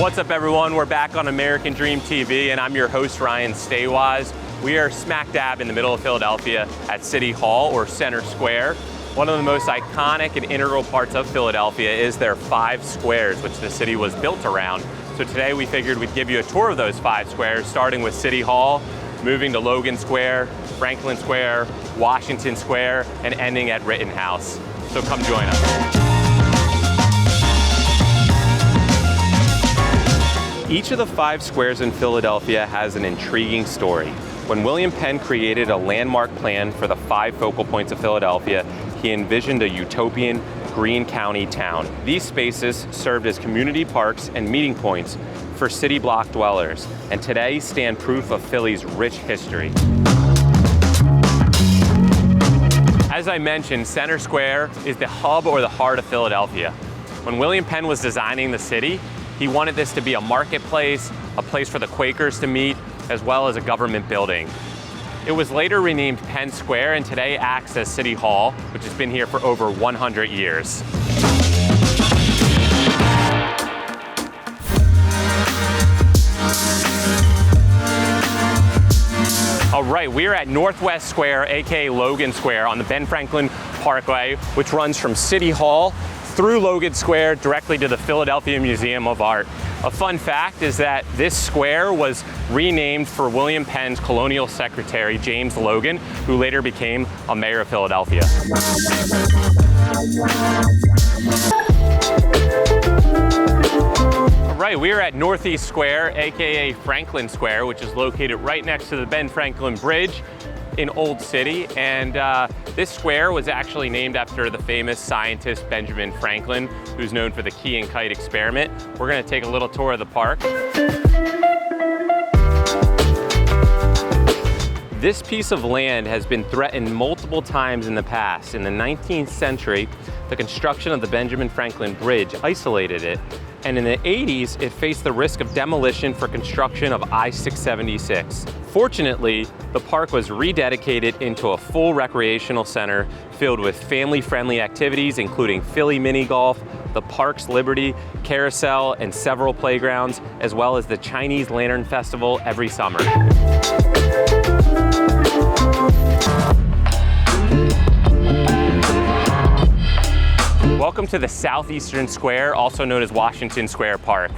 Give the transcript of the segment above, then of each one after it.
What's up, everyone? We're back on American Dream TV, and I'm your host, Ryan Stawaz. We are smack dab in the middle of Philadelphia at City Hall, or Center Square. One of the most iconic and integral parts of Philadelphia is their 5 squares, which the city was built around. So today we figured we'd give you a tour of those 5 squares, starting with City Hall, moving to Logan Square, Franklin Square, Washington Square, and ending at Rittenhouse. So come join us. Each of the 5 squares in Philadelphia has an intriguing story. When William Penn created a landmark plan for the 5 focal points of Philadelphia, he envisioned a utopian green county town. These spaces served as community parks and meeting points for city block dwellers, and today stand proof of Philly's rich history. As I mentioned, Center Square is the hub or the heart of Philadelphia. When William Penn was designing the city, he wanted this to be a marketplace, a place for the Quakers to meet, as well as a government building. It was later renamed Penn Square and today acts as City Hall, which has been here for over 100 years. All right, we're at Northwest Square, aka Logan Square, on the Ben Franklin Parkway, which runs from City Hall through Logan Square directly to the Philadelphia Museum of Art. A fun fact is that this square was renamed for William Penn's colonial secretary, James Logan, who later became a mayor of Philadelphia. All right, we are at Northeast Square, aka Franklin Square, which is located right next to the Ben Franklin Bridge in Old City, and this square was actually named after the famous scientist Benjamin Franklin, who's known for the key and kite experiment. We're gonna take a little tour of the park. This piece of land has been threatened multiple times in the past. In the 19th century, the construction of the Benjamin Franklin Bridge isolated it, and in the 80s, it faced the risk of demolition for construction of I-676. Fortunately, the park was rededicated into a full recreational center filled with family-friendly activities, including Philly mini golf, the park's Liberty Carousel, and several playgrounds, as well as the Chinese Lantern Festival every summer. Welcome to the Southeastern Square, also known as Washington Square Park.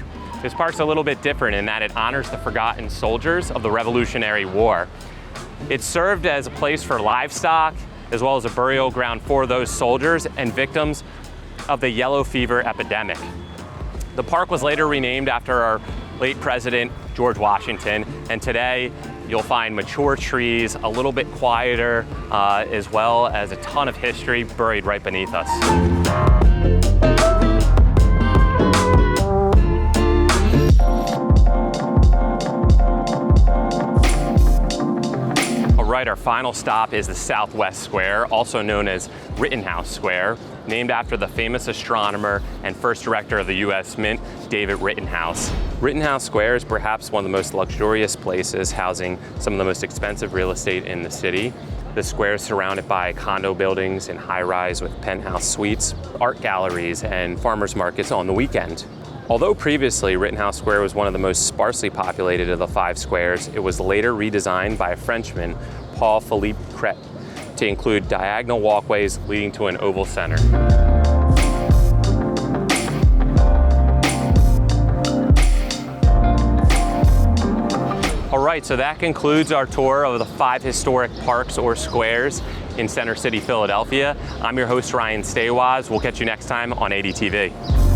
This park's a little bit different in that it honors the forgotten soldiers of the Revolutionary War. It served as a place for livestock, as well as a burial ground for those soldiers and victims of the yellow fever epidemic. The park was later renamed after our late president, George Washington, and today you'll find mature trees, a little bit quieter, as well as a ton of history buried right beneath us. All right, our final stop is the Southwest Square, also known as Rittenhouse Square, named after the famous astronomer and first director of the U.S. Mint, David Rittenhouse. Rittenhouse Square is perhaps one of the most luxurious places, housing some of the most expensive real estate in the city. The square is surrounded by condo buildings and high-rise with penthouse suites, art galleries, and farmers markets on the weekend. Although previously Rittenhouse Square was one of the most sparsely populated of the 5 squares, it was later redesigned by a Frenchman, Paul-Philippe Crête, to include diagonal walkways leading to an oval center. All right, so that concludes our tour of the 5 historic parks or squares in Center City, Philadelphia. I'm your host, Ryan Stawaz. We'll catch you next time on ADTV.